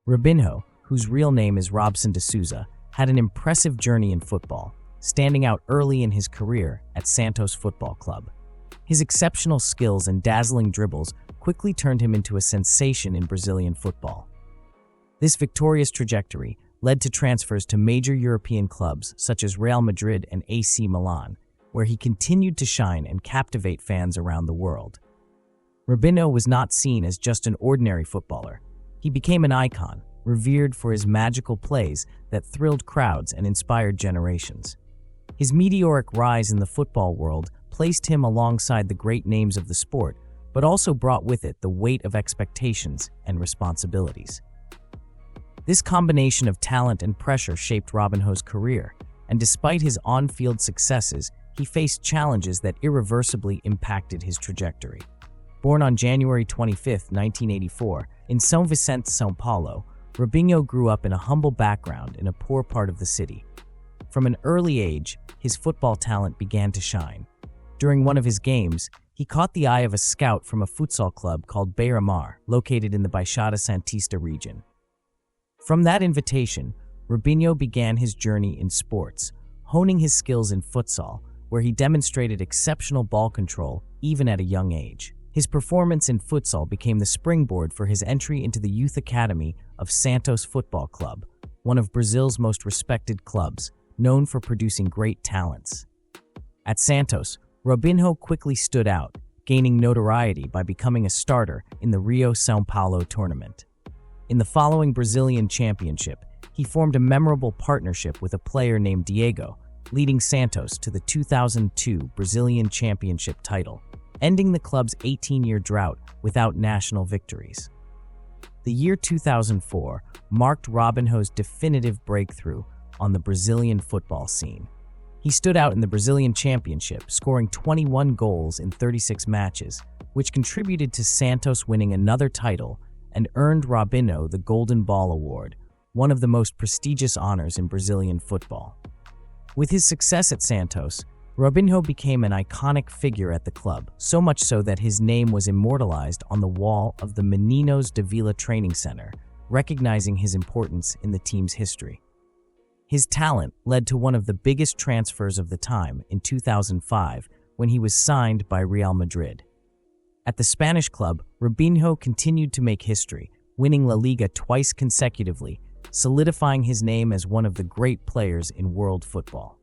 Robinho, whose real name is Robson de Souza, had an impressive journey in football, standing out early in his career at Santos Football Club. His exceptional skills and dazzling dribbles quickly turned him into a sensation in Brazilian football. This victorious trajectory led to transfers to major European clubs such as Real Madrid and AC Milan, where he continued to shine and captivate fans around the world. Robinho was not seen as just an ordinary footballer. He became an icon, revered for his magical plays that thrilled crowds and inspired generations. His meteoric rise in the football world placed him alongside the great names of the sport, but also brought with it the weight of expectations and responsibilities. This combination of talent and pressure shaped Robinho's career, and despite his on-field successes, he faced challenges that irreversibly impacted his trajectory. Born on January 25, 1984, in São Vicente, São Paulo, Robinho grew up in a humble background in a poor part of the city. From an early age, his football talent began to shine. During one of his games, he caught the eye of a scout from a futsal club called Beira-Mar, located in the Baixada Santista region. From that invitation, Robinho began his journey in sports, honing his skills in futsal, where he demonstrated exceptional ball control even at a young age. His performance in futsal became the springboard for his entry into the youth academy of Santos Football Club, one of Brazil's most respected clubs, known for producing great talents. At Santos, Robinho quickly stood out, gaining notoriety by becoming a starter in the Rio-São Paulo tournament. In the following Brazilian championship, he formed a memorable partnership with a player named Diego, leading Santos to the 2002 Brazilian Championship title, ending the club's 18-year drought without national victories. The year 2004 marked Robinho's definitive breakthrough on the Brazilian football scene. He stood out in the Brazilian Championship, scoring 21 goals in 36 matches, which contributed to Santos winning another title and earned Robinho the Golden Ball Award, one of the most prestigious honors in Brazilian football. With his success at Santos, Robinho became an iconic figure at the club, so much so that his name was immortalized on the wall of the Meninos de Vila Training Center, recognizing his importance in the team's history. His talent led to one of the biggest transfers of the time in 2005 when he was signed by Real Madrid. At the Spanish club, Robinho continued to make history, winning La Liga twice consecutively, solidifying his name as one of the great players in world football.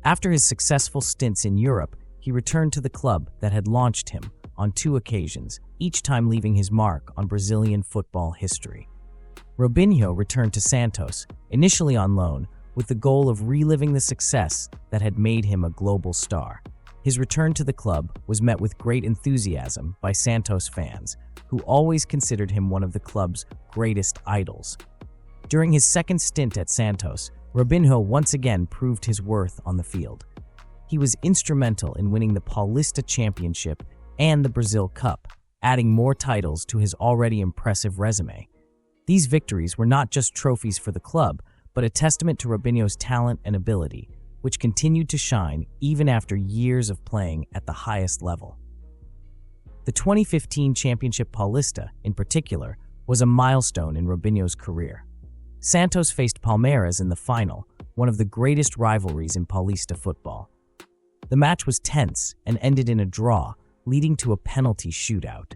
After his successful stints in Europe, he returned to the club that had launched him on 2 occasions, each time leaving his mark on Brazilian football history. Robinho returned to Santos, initially on loan, with the goal of reliving the success that had made him a global star. His return to the club was met with great enthusiasm by Santos fans, who always considered him one of the club's greatest idols. During his second stint at Santos, Robinho once again proved his worth on the field. He was instrumental in winning the Paulista Championship and the Brazil Cup, adding more titles to his already impressive resume. These victories were not just trophies for the club, but a testament to Robinho's talent and ability, which continued to shine even after years of playing at the highest level. The 2015 Championship Paulista, in particular, was a milestone in Robinho's career. Santos faced Palmeiras in the final, one of the greatest rivalries in Paulista football. The match was tense and ended in a draw, leading to a penalty shootout.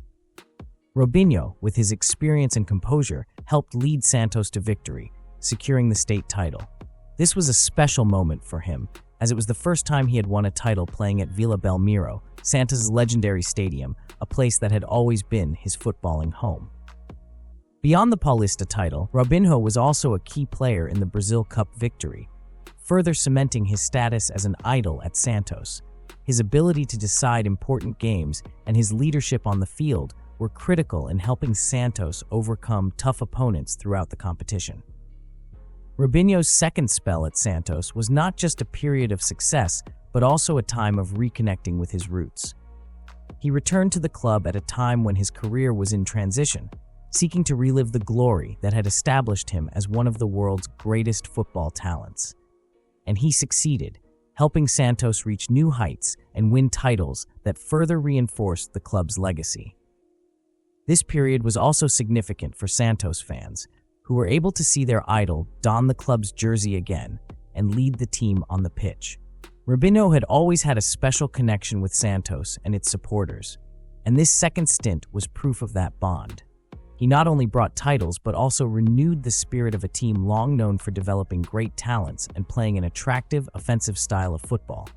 Robinho, with his experience and composure, helped lead Santos to victory, securing the state title. This was a special moment for him, as it was the first time he had won a title playing at Vila Belmiro, Santos' legendary stadium, a place that had always been his footballing home. Beyond the Paulista title, Robinho was also a key player in the Brazil Cup victory, further cementing his status as an idol at Santos. His ability to decide important games and his leadership on the field were critical in helping Santos overcome tough opponents throughout the competition. Robinho's second spell at Santos was not just a period of success, but also a time of reconnecting with his roots. He returned to the club at a time when his career was in transition, seeking to relive the glory that had established him as one of the world's greatest football talents. And he succeeded, helping Santos reach new heights and win titles that further reinforced the club's legacy. This period was also significant for Santos fans, who were able to see their idol don the club's jersey again and lead the team on the pitch. Robinho had always had a special connection with Santos and its supporters, and this second stint was proof of that bond. He not only brought titles but also renewed the spirit of a team long known for developing great talents and playing an attractive, offensive style of football.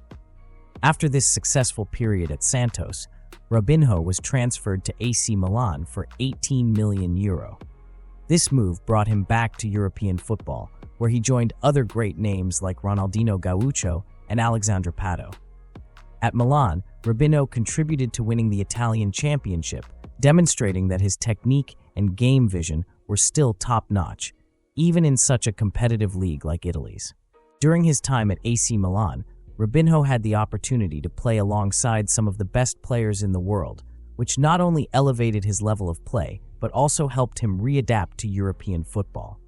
After this successful period at Santos, Robinho was transferred to AC Milan for €18 million. This move brought him back to European football, where he joined other great names like Ronaldinho Gaucho and Alexandre Pato. At Milan, Robinho contributed to winning the Italian championship, demonstrating that his technique and game vision were still top-notch, even in such a competitive league like Italy's. During his time at AC Milan, Robinho had the opportunity to play alongside some of the best players in the world, which not only elevated his level of play, but also helped him readapt to European football.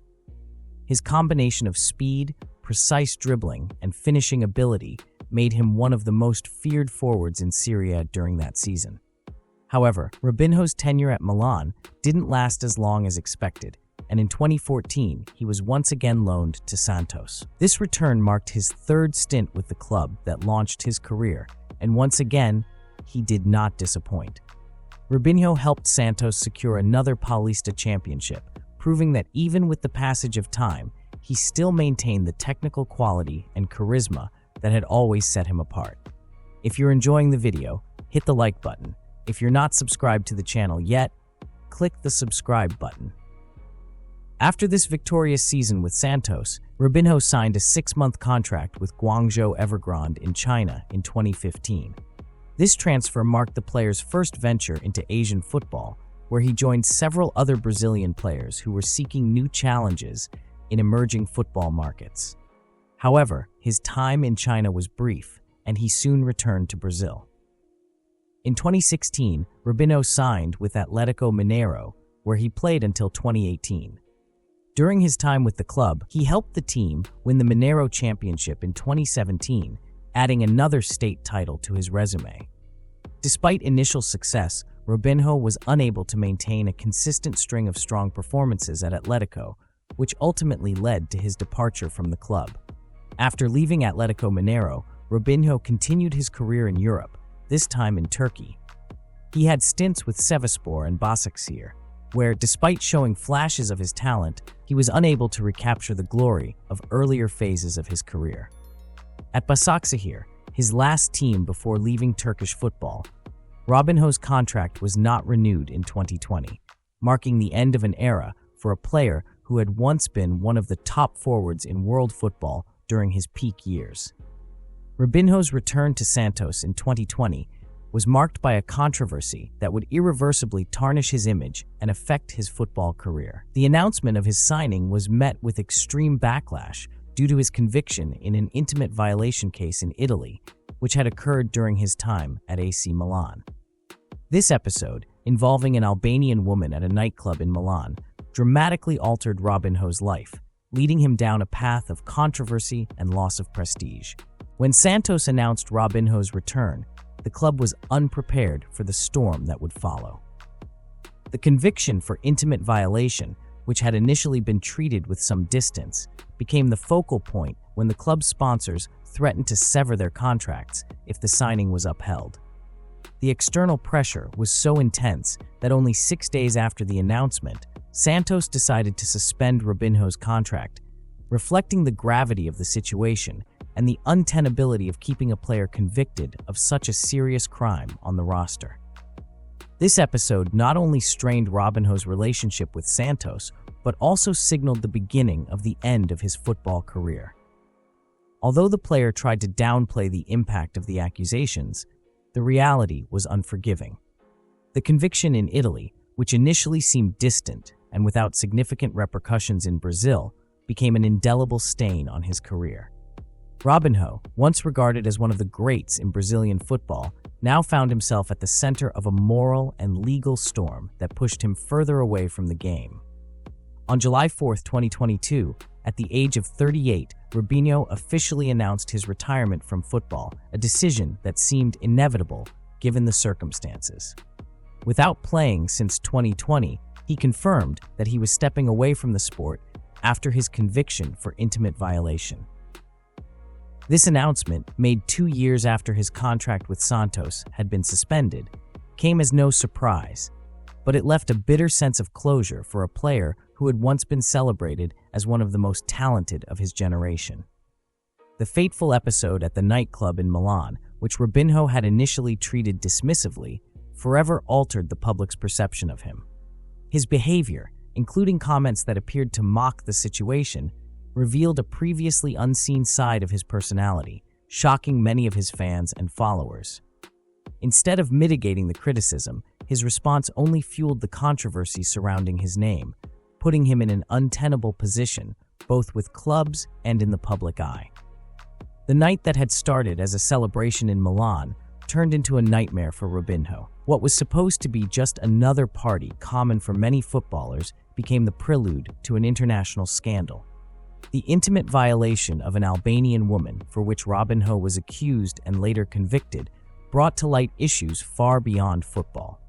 His combination of speed, precise dribbling, and finishing ability made him one of the most feared forwards in Serie A during that season. However, Robinho's tenure at Milan didn't last as long as expected, and in 2014, he was once again loaned to Santos. This return marked his third stint with the club that launched his career, and once again, he did not disappoint. Robinho helped Santos secure another Paulista championship, proving that even with the passage of time, he still maintained the technical quality and charisma that had always set him apart. If you're enjoying the video, hit the like button. If you're not subscribed to the channel yet, click the subscribe button. After this victorious season with Santos, Robinho signed a 6-month contract with Guangzhou Evergrande in China in 2015. This transfer marked the player's first venture into Asian football, where he joined several other Brazilian players who were seeking new challenges in emerging football markets. However, his time in China was brief, and he soon returned to Brazil. In 2016, Robinho signed with Atlético Mineiro, where he played until 2018. During his time with the club, he helped the team win the Mineiro Championship in 2017, adding another state title to his resume. Despite initial success, Robinho was unable to maintain a consistent string of strong performances at Atlético, which ultimately led to his departure from the club. After leaving Atlético Mineiro, Robinho continued his career in Europe, this time in Turkey. He had stints with Sivasspor and Başakşehir, where, despite showing flashes of his talent, he was unable to recapture the glory of earlier phases of his career. At Başakşehir, his last team before leaving Turkish football, Robinho's contract was not renewed in 2020, marking the end of an era for a player who had once been one of the top forwards in world football during his peak years. Robinho's return to Santos in 2020 was marked by a controversy that would irreversibly tarnish his image and affect his football career. The announcement of his signing was met with extreme backlash due to his conviction in an intimate violation case in Italy, which had occurred during his time at AC Milan. This episode, involving an Albanian woman at a nightclub in Milan, dramatically altered Robinho's life, leading him down a path of controversy and loss of prestige. When Santos announced Robinho's return, the club was unprepared for the storm that would follow. The conviction for intimate violation, which had initially been treated with some distance, became the focal point when the club's sponsors threatened to sever their contracts if the signing was upheld. The external pressure was so intense that only 6 days after the announcement, Santos decided to suspend Robinho's contract, reflecting the gravity of the situation and the untenability of keeping a player convicted of such a serious crime on the roster. This episode not only strained Robinho's relationship with Santos, but also signaled the beginning of the end of his football career. Although the player tried to downplay the impact of the accusations, the reality was unforgiving. The conviction in Italy, which initially seemed distant and without significant repercussions in Brazil, became an indelible stain on his career. Robinho, once regarded as one of the greats in Brazilian football, now found himself at the center of a moral and legal storm that pushed him further away from the game. On July 4, 2022, at the age of 38, Robinho officially announced his retirement from football, a decision that seemed inevitable given the circumstances. Without playing since 2020, He confirmed that he was stepping away from the sport after his conviction for intimate violation. This announcement, made 2 years after his contract with Santos had been suspended, came as no surprise, but it left a bitter sense of closure for a player who had once been celebrated as one of the most talented of his generation. The fateful episode at the nightclub in Milan, which Robinho had initially treated dismissively, forever altered the public's perception of him. His behavior, including comments that appeared to mock the situation, revealed a previously unseen side of his personality, shocking many of his fans and followers. Instead of mitigating the criticism, his response only fueled the controversy surrounding his name, putting him in an untenable position, both with clubs and in the public eye. The night that had started as a celebration in Milan turned into a nightmare for Robinho. What was supposed to be just another party common for many footballers became the prelude to an international scandal. The intimate violation of an Albanian woman, for which Robinho was accused and later convicted, brought to light issues far beyond football.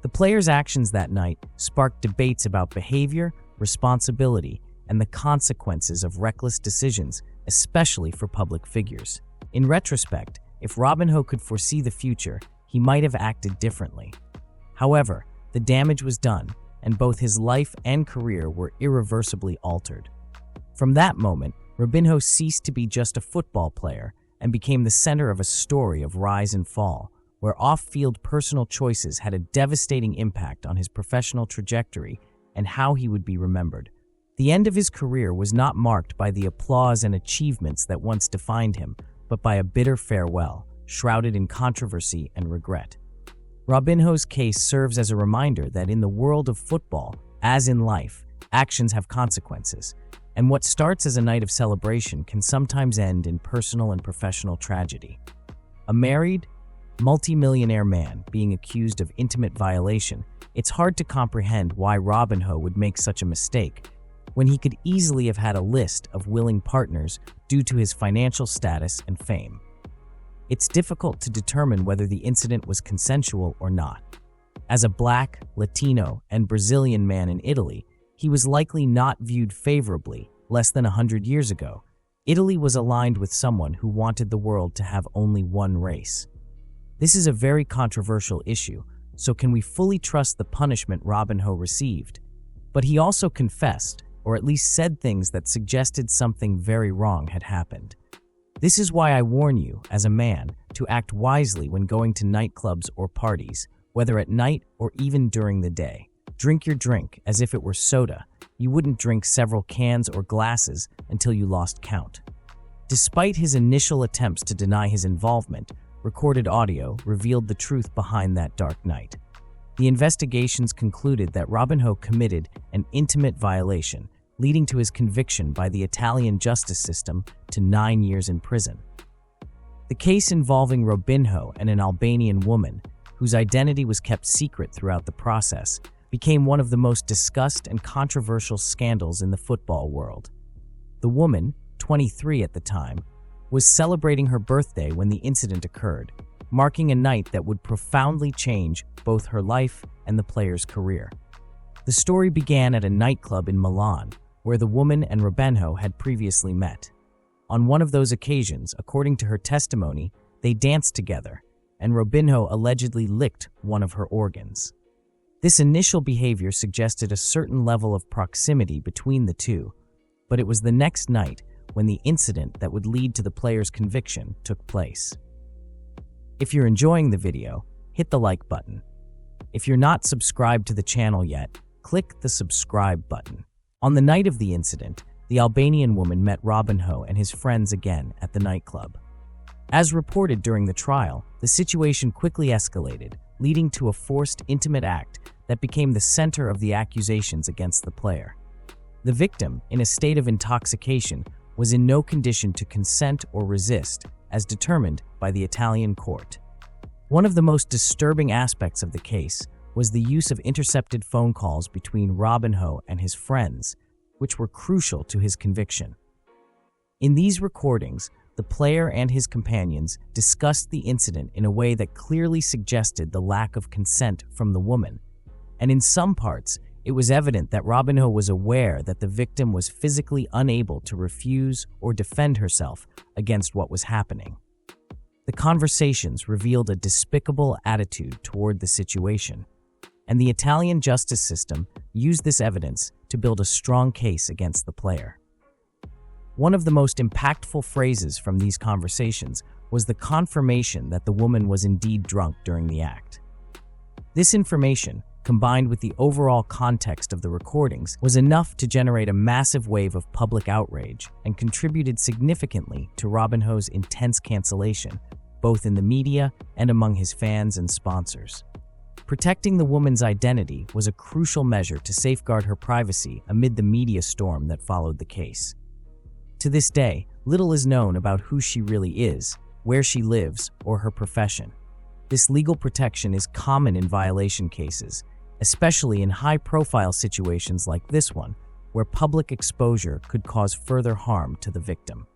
The player's actions that night sparked debates about behavior, responsibility, and the consequences of reckless decisions, especially for public figures. In retrospect, if Robinho could foresee the future, he might have acted differently. However, the damage was done, and both his life and career were irreversibly altered. From that moment, Robinho ceased to be just a football player and became the center of a story of rise and fall, where off-field personal choices had a devastating impact on his professional trajectory and how he would be remembered. The end of his career was not marked by the applause and achievements that once defined him, but by a bitter farewell, shrouded in controversy and regret. Robinho's case serves as a reminder that in the world of football, as in life, actions have consequences, and what starts as a night of celebration can sometimes end in personal and professional tragedy. A married, multi-millionaire man being accused of intimate violation, it's hard to comprehend why Robinho would make such a mistake, when he could easily have had a list of willing partners due to his financial status and fame. It's difficult to determine whether the incident was consensual or not. As a Black, Latino, and Brazilian man in Italy, he was likely not viewed favorably less than 100 years ago. Italy was aligned with someone who wanted the world to have only one race. This is a very controversial issue, so can we fully trust the punishment Robinho received? But he also confessed, or at least said things that suggested something very wrong had happened. This is why I warn you, as a man, to act wisely when going to nightclubs or parties, whether at night or even during the day. Drink your drink as if it were soda. You wouldn't drink several cans or glasses until you lost count. Despite his initial attempts to deny his involvement, recorded audio revealed the truth behind that dark night. The investigations concluded that Robinho committed an intimate violation, leading to his conviction by the Italian justice system to 9 years in prison. The case involving Robinho and an Albanian woman, whose identity was kept secret throughout the process, became one of the most discussed and controversial scandals in the football world. The woman, 23 at the time, was celebrating her birthday when the incident occurred, marking a night that would profoundly change both her life and the player's career. The story began at a nightclub in Milan, where the woman and Robinho had previously met. On one of those occasions, according to her testimony, they danced together, and Robinho allegedly licked one of her organs. This initial behavior suggested a certain level of proximity between the two, but it was the next night when the incident that would lead to the player's conviction took place. If you're enjoying the video, hit the like button. If you're not subscribed to the channel yet, click the subscribe button. On the night of the incident, the Albanian woman met Robinho and his friends again at the nightclub. As reported during the trial, the situation quickly escalated, leading to a forced intimate act that became the center of the accusations against the player. The victim, in a state of intoxication, was in no condition to consent or resist, as determined by the Italian court. One of the most disturbing aspects of the case was the use of intercepted phone calls between Robinho and his friends, which were crucial to his conviction. In these recordings, the player and his companions discussed the incident in a way that clearly suggested the lack of consent from the woman, and in some parts, it was evident that Robinho was aware that the victim was physically unable to refuse or defend herself against what was happening. The conversations revealed a despicable attitude toward the situation, and the Italian justice system used this evidence to build a strong case against the player. One of the most impactful phrases from these conversations was the confirmation that the woman was indeed drunk during the act. This information, combined with the overall context of the recordings, was enough to generate a massive wave of public outrage and contributed significantly to Robinho's intense cancellation, both in the media and among his fans and sponsors. Protecting the woman's identity was a crucial measure to safeguard her privacy amid the media storm that followed the case. To this day, little is known about who she really is, where she lives, or her profession. This legal protection is common in violation cases, especially in high-profile situations like this one, where public exposure could cause further harm to the victim.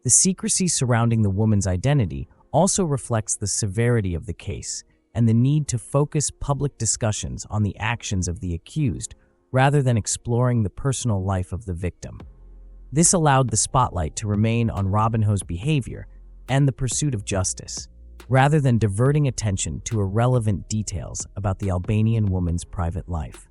The secrecy surrounding the woman's identity also reflects the severity of the case and the need to focus public discussions on the actions of the accused rather than exploring the personal life of the victim. This allowed the spotlight to remain on Robinho's behavior and the pursuit of justice, rather than diverting attention to irrelevant details about the Albanian woman's private life.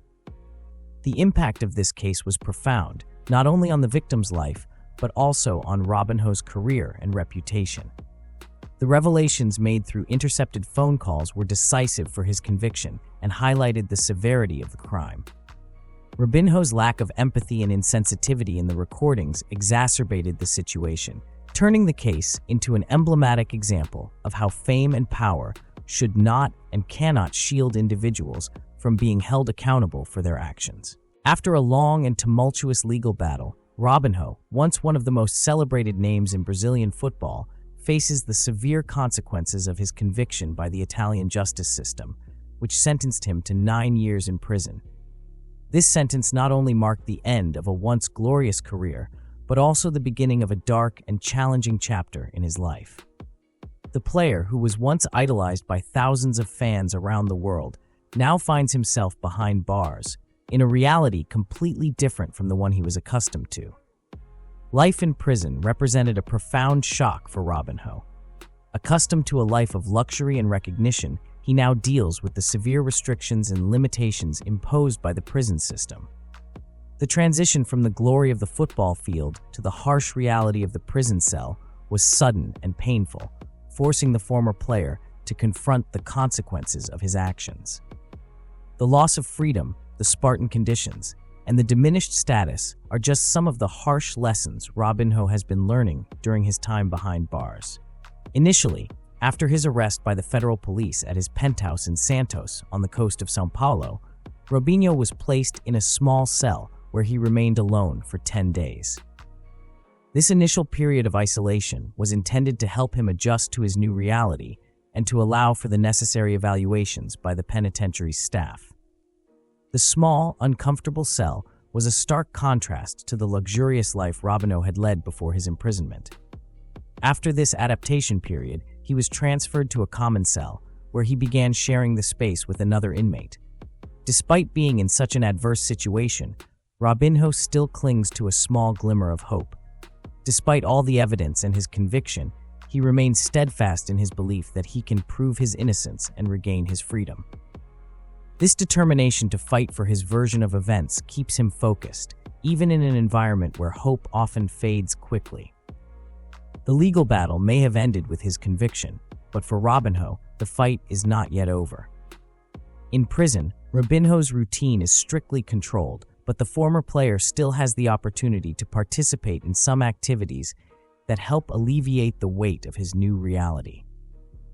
The impact of this case was profound, not only on the victim's life, but also on Robinho's career and reputation. The revelations made through intercepted phone calls were decisive for his conviction and highlighted the severity of the crime. Robinho's lack of empathy and insensitivity in the recordings exacerbated the situation, turning the case into an emblematic example of how fame and power should not and cannot shield individuals from being held accountable for their actions. After a long and tumultuous legal battle, Robinho, once one of the most celebrated names in Brazilian football, faces the severe consequences of his conviction by the Italian justice system, which sentenced him to 9 years in prison. This sentence not only marked the end of a once glorious career, but also the beginning of a dark and challenging chapter in his life. The player, who was once idolized by thousands of fans around the world, now finds himself behind bars, in a reality completely different from the one he was accustomed to. Life in prison represented a profound shock for Robinho. Accustomed to a life of luxury and recognition, he now deals with the severe restrictions and limitations imposed by the prison system. The transition from the glory of the football field to the harsh reality of the prison cell was sudden and painful, forcing the former player to confront the consequences of his actions. The loss of freedom, the Spartan conditions, and the diminished status are just some of the harsh lessons Robinho has been learning during his time behind bars. Initially, after his arrest by the federal police at his penthouse in Santos on the coast of São Paulo, Robinho was placed in a small cell where he remained alone for 10 days. This initial period of isolation was intended to help him adjust to his new reality and to allow for the necessary evaluations by the penitentiary's staff. The small, uncomfortable cell was a stark contrast to the luxurious life Robinho had led before his imprisonment. After this adaptation period, he was transferred to a common cell, where he began sharing the space with another inmate. Despite being in such an adverse situation, Robinho still clings to a small glimmer of hope. Despite all the evidence and his conviction, he remains steadfast in his belief that he can prove his innocence and regain his freedom. This determination to fight for his version of events keeps him focused, even in an environment where hope often fades quickly. The legal battle may have ended with his conviction, but for Robinho, the fight is not yet over. In prison, Robinho's routine is strictly controlled, but the former player still has the opportunity to participate in some activities that help alleviate the weight of his new reality.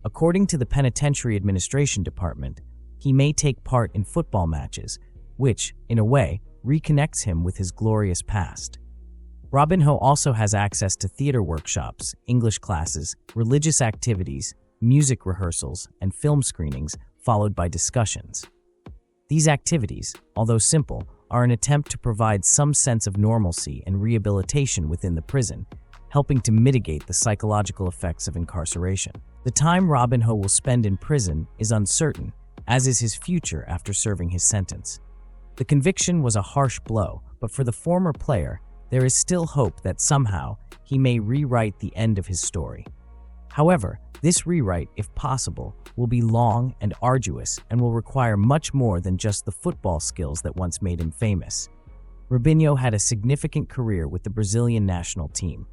According to the Penitentiary Administration Department, he may take part in football matches, which, in a way, reconnects him with his glorious past. Robinho also has access to theater workshops, English classes, religious activities, music rehearsals, and film screenings, followed by discussions. These activities, although simple, are an attempt to provide some sense of normalcy and rehabilitation within the prison, helping to mitigate the psychological effects of incarceration. The time Robinho will spend in prison is uncertain, as is his future after serving his sentence. The conviction was a harsh blow, but for the former player, there is still hope that somehow he may rewrite the end of his story. However, this rewrite, if possible, will be long and arduous and will require much more than just the football skills that once made him famous. Robinho had a significant career with the Brazilian national team.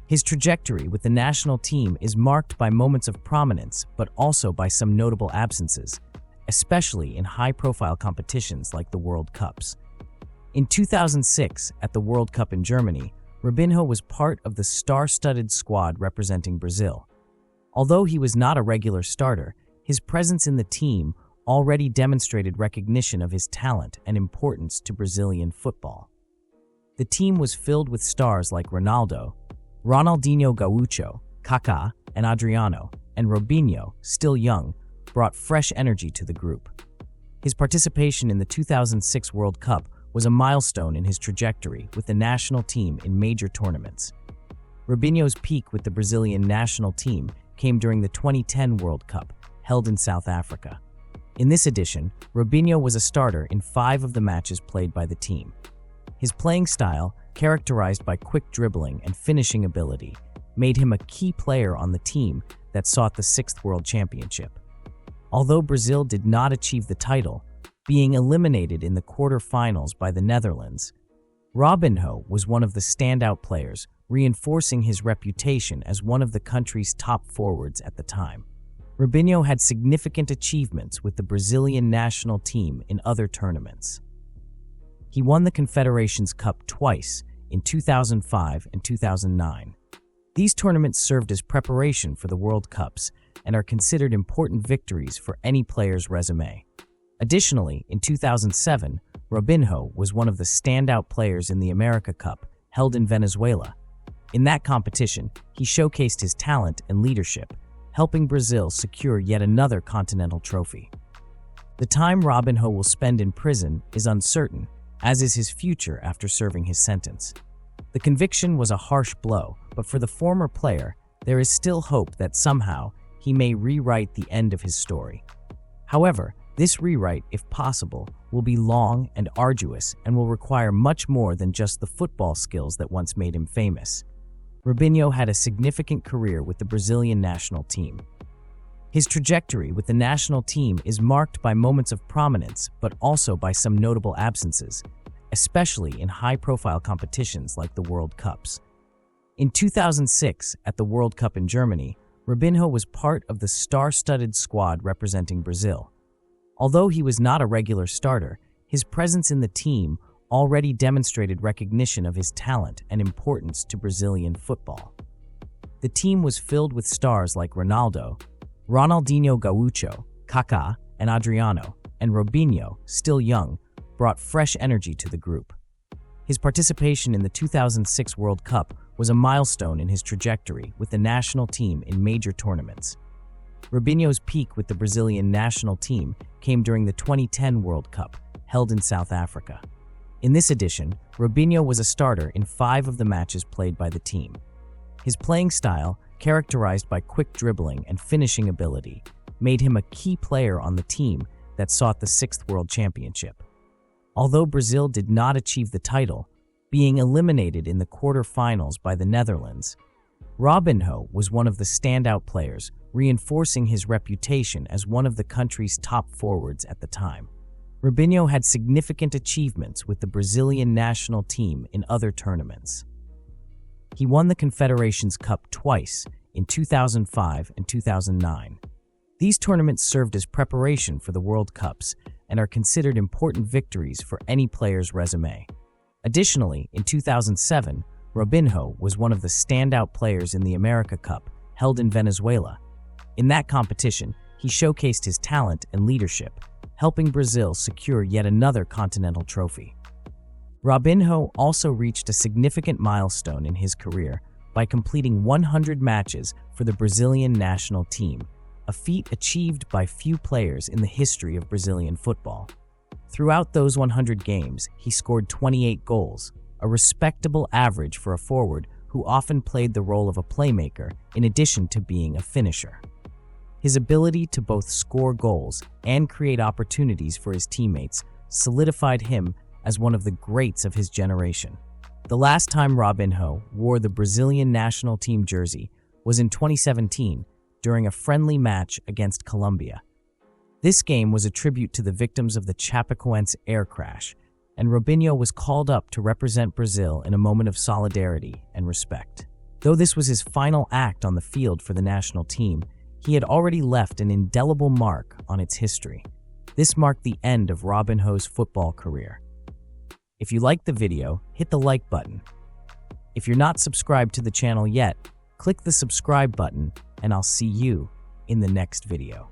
His trajectory with the national team is marked by moments of prominence, but also by some notable absences, especially in high-profile competitions like the World Cups. In 2006, at the World Cup in Germany, Robinho was part of the star-studded squad representing Brazil. Although he was not a regular starter, his presence in the team already demonstrated recognition of his talent and importance to Brazilian football. The team was filled with stars like Ronaldo, Ronaldinho Gaúcho, Kaká, and Adriano, and Robinho, still young, brought fresh energy to the group. His participation in the 2006 World Cup was a milestone in his trajectory with the national team in major tournaments. Robinho's peak with the Brazilian national team came during the 2010 World Cup, held in South Africa. In this edition, Robinho was a starter in 5 of the matches played by the team. His playing style, characterized by quick dribbling and finishing ability, made him a key player on the team that sought the 6th World Championship. Although Brazil did not achieve the title, being eliminated in the quarter-finals by the Netherlands, Robinho was one of the standout players, reinforcing his reputation as one of the country's top forwards at the time. Robinho had significant achievements with the Brazilian national team in other tournaments. He won the Confederations Cup twice, in 2005 and 2009. These tournaments served as preparation for the World Cups and are considered important victories for any player's resume. Additionally, in 2007, Robinho was one of the standout players in the America Cup, held in Venezuela. In that competition, he showcased his talent and leadership, helping Brazil secure yet another continental trophy. The time Robinho will spend in prison is uncertain, as is his future after serving his sentence. The conviction was a harsh blow, but for the former player, there is still hope that somehow he may rewrite the end of his story. However, this rewrite, if possible, will be long and arduous and will require much more than just the football skills that once made him famous. Robinho had a significant career with the Brazilian national team. His trajectory with the national team is marked by moments of prominence, but also by some notable absences, especially in high-profile competitions like the World Cups. In 2006, at the World Cup in Germany, Robinho was part of the star-studded squad representing Brazil. Although he was not a regular starter, his presence in the team already demonstrated recognition of his talent and importance to Brazilian football. The team was filled with stars like Ronaldo, Ronaldinho Gaúcho, Kaká, and Adriano, and Robinho, still young, brought fresh energy to the group. His participation in the 2006 World Cup was a milestone in his trajectory with the national team in major tournaments. Robinho's peak with the Brazilian national team came during the 2010 World Cup, held in South Africa. In this edition, Robinho was a starter in 5 of the matches played by the team. His playing style, characterized by quick dribbling and finishing ability, made him a key player on the team that sought the 6th World Championship. Although Brazil did not achieve the title, being eliminated in the quarter-finals by the Netherlands, Robinho was one of the standout players, reinforcing his reputation as one of the country's top forwards at the time. Robinho had significant achievements with the Brazilian national team in other tournaments. He won the Confederations Cup twice, in 2005 and 2009. These tournaments served as preparation for the World Cups and are considered important victories for any player's resume. Additionally, in 2007, Robinho was one of the standout players in the America Cup, held in Venezuela. In that competition, he showcased his talent and leadership, helping Brazil secure yet another continental trophy. Robinho also reached a significant milestone in his career by completing 100 matches for the Brazilian national team, a feat achieved by few players in the history of Brazilian football. Throughout those 100 games, he scored 28 goals, a respectable average for a forward who often played the role of a playmaker in addition to being a finisher. His ability to both score goals and create opportunities for his teammates solidified him as one of the greats of his generation. The last time Robinho wore the Brazilian national team jersey was in 2017 during a friendly match against Colombia. This game was a tribute to the victims of the Chapecoense air crash, and Robinho was called up to represent Brazil in a moment of solidarity and respect. Though this was his final act on the field for the national team, he had already left an indelible mark on its history. This marked the end of Robinho's football career. If you liked the video, hit the like button. If you're not subscribed to the channel yet, click the subscribe button, and I'll see you in the next video.